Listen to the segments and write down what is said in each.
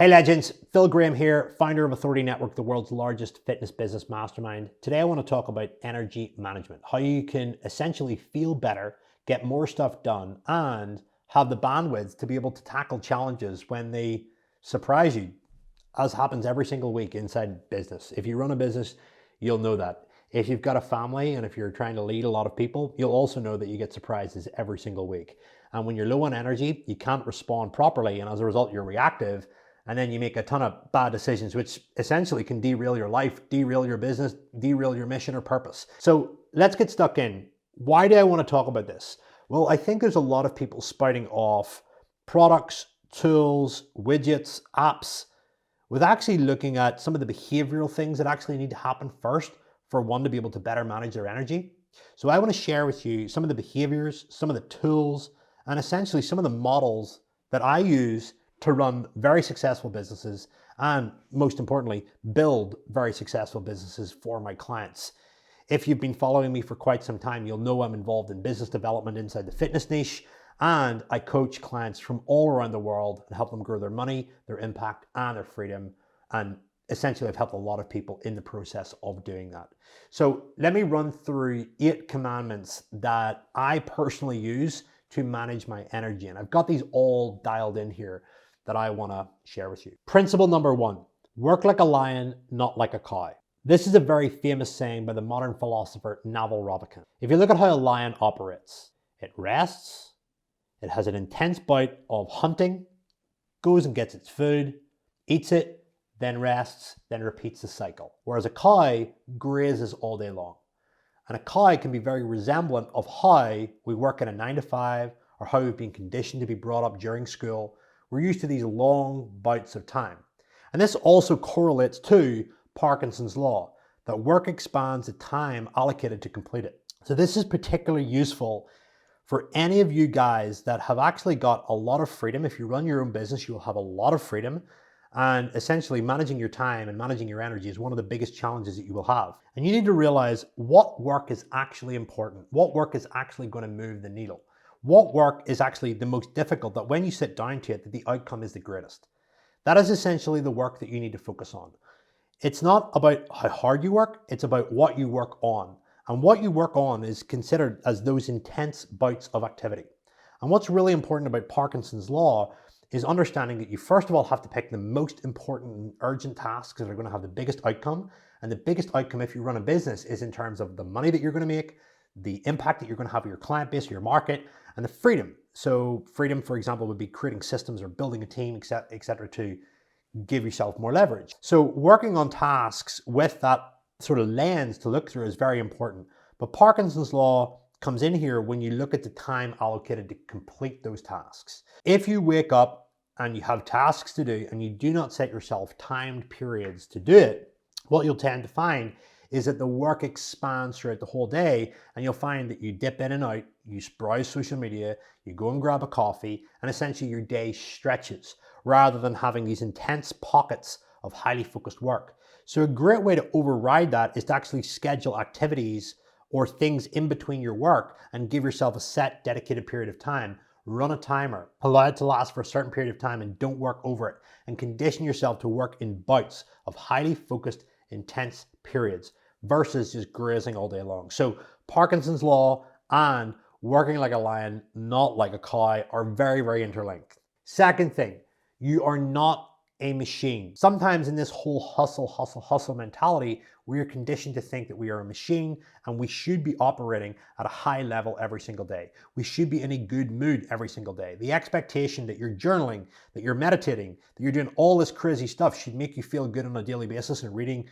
Hey legends, Phil Graham here, founder of Authority Network, the world's largest fitness business mastermind. Today I want to talk about energy management, how you can essentially feel better, get more stuff done, and have the bandwidth to be able to tackle challenges when they surprise you, as happens every single week inside business. If you run a business, you'll know that. If you've got a family and if you're trying to lead a lot of people, you'll also know that you get surprises every single week. And when you're low on energy, you can't respond properly, and as a result, you're reactive. And then you make a ton of bad decisions, which essentially can derail your life, derail your business, derail your mission or purpose. So let's get stuck in. Why do I want to talk about this? Well, I think there's a lot of people spouting off products, tools, widgets, apps, with actually looking at some of the behavioral things that actually need to happen first for one to be able to better manage their energy. So I want to share with you some of the behaviors, some of the tools, and essentially some of the models that I use to run very successful businesses and, most importantly, build very successful businesses for my clients. If you've been following me for quite some time, you'll know I'm involved in business development inside the fitness niche, and I coach clients from all around the world and help them grow their money, their impact, and their freedom. And essentially, I've helped a lot of people in the process of doing that. So let me run through 8 commandments that I personally use to manage my energy. And I've got these all dialed in here that I want to share with you. Principle number 1, work like a lion, not like a cow. This is a very famous saying by the modern philosopher Naval Ravikant. If you look at how a lion operates, it rests, it has an intense bout of hunting, goes and gets its food, eats it, then rests, then repeats the cycle. Whereas a cow grazes all day long. And a cow can be very resemblant of how we work in a 9 to 5 or how we've been conditioned to be brought up during school. We're used to these long bouts of time. And this also correlates to Parkinsons Law, that work expands the time allocated to complete it. So this is particularly useful for any of you guys that have actually got a lot of freedom. If you run your own business, you'll have a lot of freedom. And essentially managing your time and managing your energy is one of the biggest challenges that you will have. And you need to realize what work is actually important, what work is actually going to move the needle. What work is actually the most difficult, that when you sit down to it, that the outcome is the greatest. That is essentially the work that you need to focus on. It's not about how hard you work, it's about what you work on. And what you work on is considered as those intense bouts of activity. And what's really important about Parkinson's Law is understanding that you first of all have to pick the most important and urgent tasks that are going to have the biggest outcome. And the biggest outcome, if you run a business, is in terms of the money that you're going to make, the impact that you're going to have on your client base, your market, and the freedom. So freedom, for example, would be creating systems or building a team, etc., to give yourself more leverage. So working on tasks with that sort of lens to look through is very important. But Parkinson's Law comes in here when you look at the time allocated to complete those tasks. If you wake up and you have tasks to do and you do not set yourself timed periods to do it, what you'll tend to find is that the work expands throughout the whole day, and you'll find that you dip in and out, you browse social media, you go and grab a coffee, and essentially your day stretches rather than having these intense pockets of highly focused work. So a great way to override that is to actually schedule activities or things in between your work and give yourself a set dedicated period of time. Run a timer, allow it to last for a certain period of time, and don't work over it, and condition yourself to work in bouts of highly focused, intense periods versus just grazing all day long. So Parkinson's Law and working like a lion, not like a cow, are very, very interlinked. Second thing, you are not a machine. Sometimes in this whole hustle mentality, we are conditioned to think that we are a machine and we should be operating at a high level every single day. We should be in a good mood every single day. The expectation that you're journaling, that you're meditating, that you're doing all this crazy stuff should make you feel good on a daily basis, and reading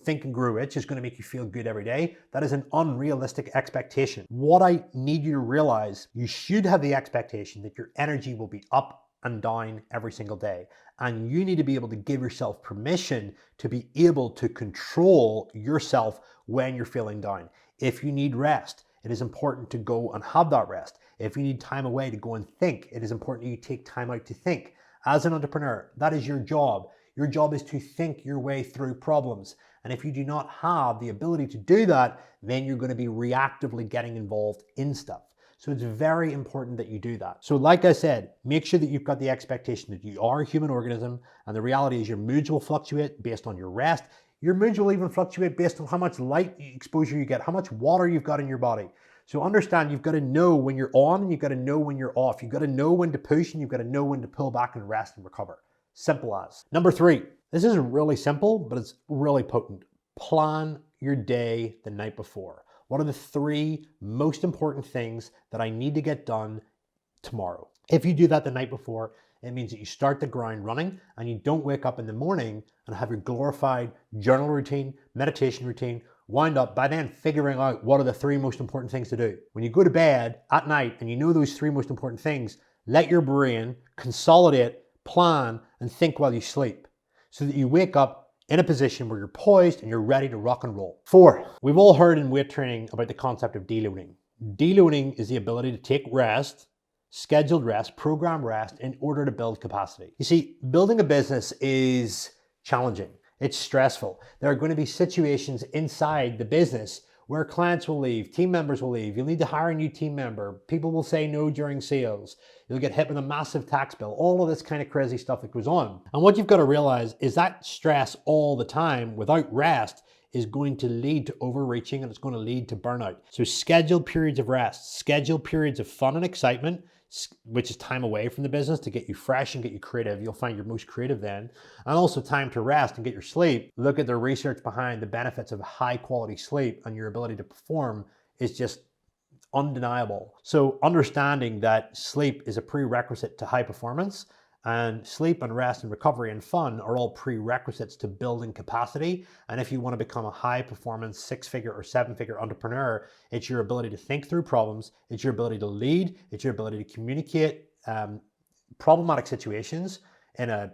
Think and Grow Rich is going to make you feel good every day. That is an unrealistic expectation. What I need you to realize, you should have the expectation that your energy will be up and down every single day. And you need to be able to give yourself permission to be able to control yourself when you're feeling down. If you need rest, it is important to go and have that rest. If you need time away to go and think, it is important that you take time out to think. As an entrepreneur, that is your job. Your job is to think your way through problems. And if you do not have the ability to do that, then you're going to be reactively getting involved in stuff. So it's very important that you do that. So like I said, make sure that you've got the expectation that you are a human organism, and the reality is your moods will fluctuate based on your rest. Your moods will even fluctuate based on how much light exposure you get, how much water you've got in your body. So understand, you've got to know when you're on and you've got to know when you're off. You've got to know when to push and you've got to know when to pull back and rest and recover. Simple as. Number 3, this is really simple, but it's really potent. Plan your day the night before. What are the 3 most important things that I need to get done tomorrow? If you do that the night before, it means that you start the grind running and you don't wake up in the morning and have your glorified journal routine, meditation routine, wind up by then figuring out what are the 3 most important things to do. When you go to bed at night and you know those 3 most important things, let your brain consolidate, plan, and think while you sleep so that you wake up in a position where you're poised and you're ready to rock and roll. 4, we've all heard in weight training about the concept of deloading. Deloading is the ability to take rest, scheduled rest, program rest in order to build capacity. You see, building a business is challenging. It's stressful. There are going to be situations inside the business where clients will leave, team members will leave. You'll need to hire a new team member. People will say no during sales. You'll get hit with a massive tax bill. All of this kind of crazy stuff that goes on. And what you've got to realize is that stress all the time without rest is going to lead to overreaching and it's going to lead to burnout. So scheduled periods of rest, scheduled periods of fun and excitement, which is time away from the business to get you fresh and get you creative. You'll find you're most creative then. And also time to rest and get your sleep. Look at the research behind the benefits of high quality sleep and your ability to perform is just undeniable. So understanding that sleep is a prerequisite to high performance, and sleep and rest and recovery and fun are all prerequisites to building capacity. And if you want to become a high performance 6-figure or 7-figure entrepreneur, it's your ability to think through problems, it's your ability to lead, it's your ability to communicate problematic situations in a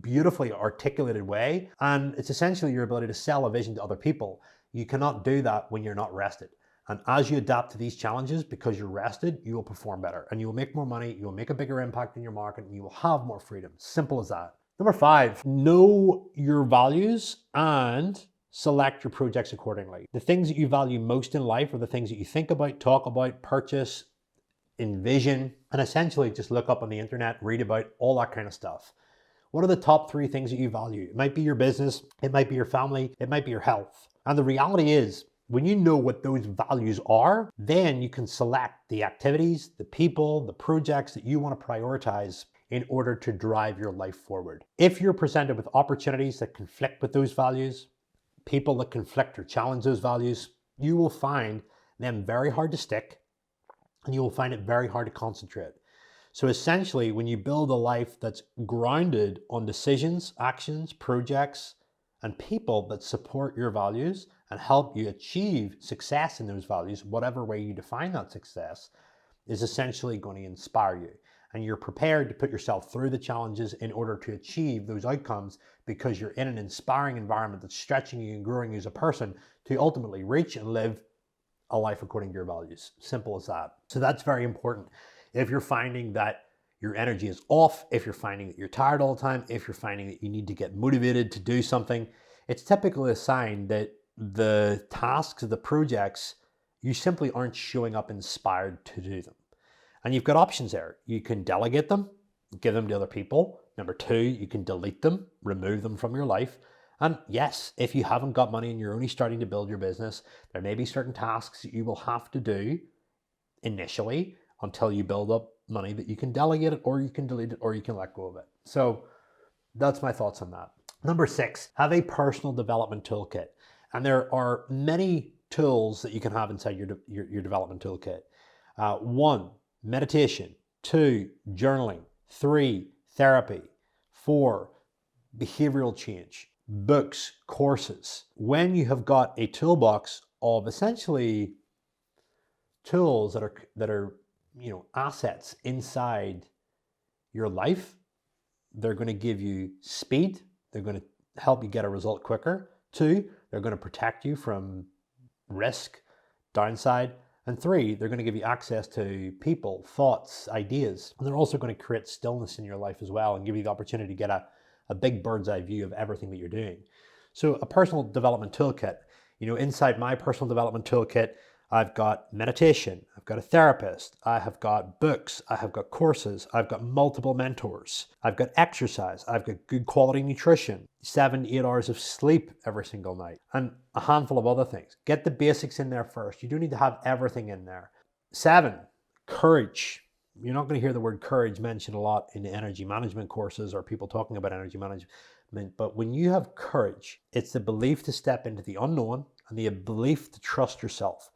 beautifully articulated way. And it's essentially your ability to sell a vision to other people. You cannot do that when you're not rested. And as you adapt to these challenges, because you're rested, you will perform better and you will make more money, you will make a bigger impact in your market, and you will have more freedom. Simple as that. Number 5, know your values and select your projects accordingly. The things that you value most in life are the things that you think about, talk about, purchase, envision, and essentially just look up on the internet, read about, all that kind of stuff. What are the top 3 things that you value? It might be your business, it might be your family, it might be your health. And the reality is, when you know what those values are, then you can select the activities, the people, the projects that you want to prioritize in order to drive your life forward. If you're presented with opportunities that conflict with those values, people that conflict or challenge those values, you will find them very hard to stick and you will find it very hard to concentrate. So essentially, when you build a life that's grounded on decisions, actions, projects, and people that support your values and help you achieve success in those values, whatever way you define that success, is essentially going to inspire you. And you're prepared to put yourself through the challenges in order to achieve those outcomes because you're in an inspiring environment that's stretching you and growing you as a person to ultimately reach and live a life according to your values. Simple as that. So that's very important. If you're finding that your energy is off, if you're finding that you're tired all the time, if you're finding that you need to get motivated to do something, it's typically a sign that the tasks, the projects, you simply aren't showing up inspired to do them. And you've got options there. You can delegate them, give them to other people. Number 2, you can delete them, remove them from your life. And yes, if you haven't got money and you're only starting to build your business, there may be certain tasks that you will have to do initially until you build up money that you can delegate it, or you can delete it, or you can let go of it. So that's my thoughts on that. Number 6, have a personal development toolkit. And there are many tools that you can have inside your development toolkit. 1, meditation. 2, journaling. 3, therapy. 4, behavioral change. Books, courses. When you have got a toolbox of essentially tools that are assets inside your life, they're going to give you speed. They're going to help you get a result quicker. 2, they're going to protect you from risk, downside. And 3, they're going to give you access to people, thoughts, ideas. And they're also going to create stillness in your life as well and give you the opportunity to get a big bird's eye view of everything that you're doing. So a personal development toolkit, inside my personal development toolkit, I've got meditation. I've got a therapist. I have got books. I have got courses. I've got multiple mentors. I've got exercise. I've got good quality nutrition, 7 to 8 hours of sleep every single night, and a handful of other things. Get the basics in there first. You do need to have everything in there. 7, courage. You're not going to hear the word courage mentioned a lot in the energy management courses or people talking about energy management. But when you have courage, it's the belief to step into the unknown and the belief to trust yourself.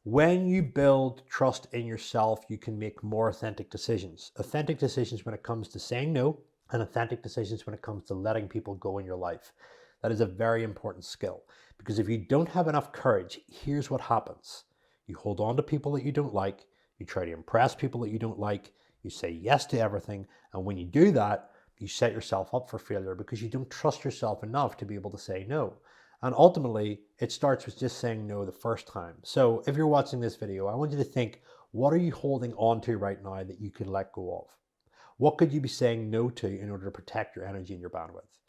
When you build trust in yourself, you can make more authentic decisions. Authentic decisions when it comes to saying no, and authentic decisions when it comes to letting people go in your life. That is a very important skill, because if you don't have enough courage, here's what happens. You hold on to people that you don't like, you try to impress people that you don't like, you say yes to everything, and when you do that, you set yourself up for failure because you don't trust yourself enough to be able to say no. And ultimately, it starts with just saying no the first time. So if you're watching this video, I want you to think, what are you holding on to right now that you could let go of? What could you be saying no to in order to protect your energy and your bandwidth?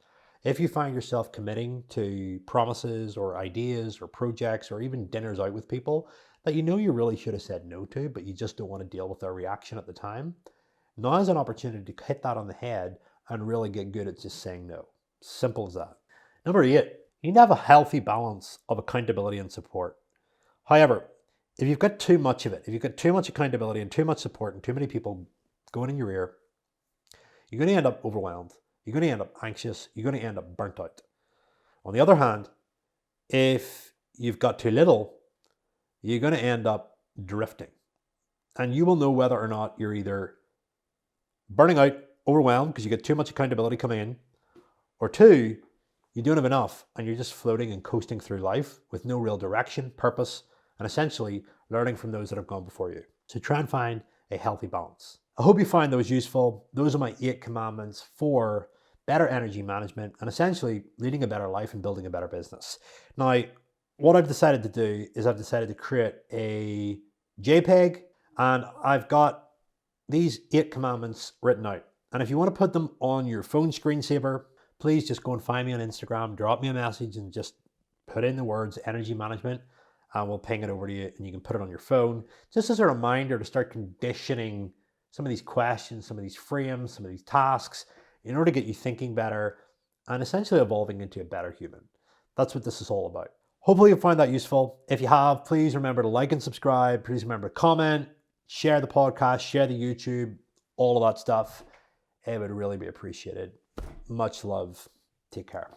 If you find yourself committing to promises or ideas or projects or even dinners out with people that you know you really should have said no to, but you just don't want to deal with their reaction at the time, now is an opportunity to hit that on the head and really get good at just saying no. Simple as that. Number 8. You need to have a healthy balance of accountability and support. However, if you've got too much of it, if you've got too much accountability and too much support and too many people going in your ear, you're going to end up overwhelmed. You're going to end up anxious. You're going to end up burnt out. On the other hand, if you've got too little, you're going to end up drifting. And you will know whether or not you're either burning out, overwhelmed because you get too much accountability coming in, or 2, you don't have enough and you're just floating and coasting through life with no real direction, purpose, and essentially learning from those that have gone before you. So try and find a healthy balance. I hope you find those useful. Those are my 8 commandments for better energy management and essentially leading a better life and building a better business. Now, what I've decided to do is I've decided to create a JPEG, and I've got these 8 commandments written out. And if you want to put them on your phone screensaver, please just go and find me on Instagram, drop me a message and just put in the words energy management and we'll ping it over to you and you can put it on your phone just as a reminder to start conditioning some of these questions, some of these frames, some of these tasks in order to get you thinking better and essentially evolving into a better human. That's what this is all about. Hopefully you find that useful. If you have, please remember to like and subscribe. Please remember to comment, share the podcast, share the YouTube, all of that stuff. It would really be appreciated. Much love. Take care.